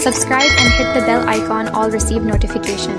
Subscribe and hit the bell icon all receive notification.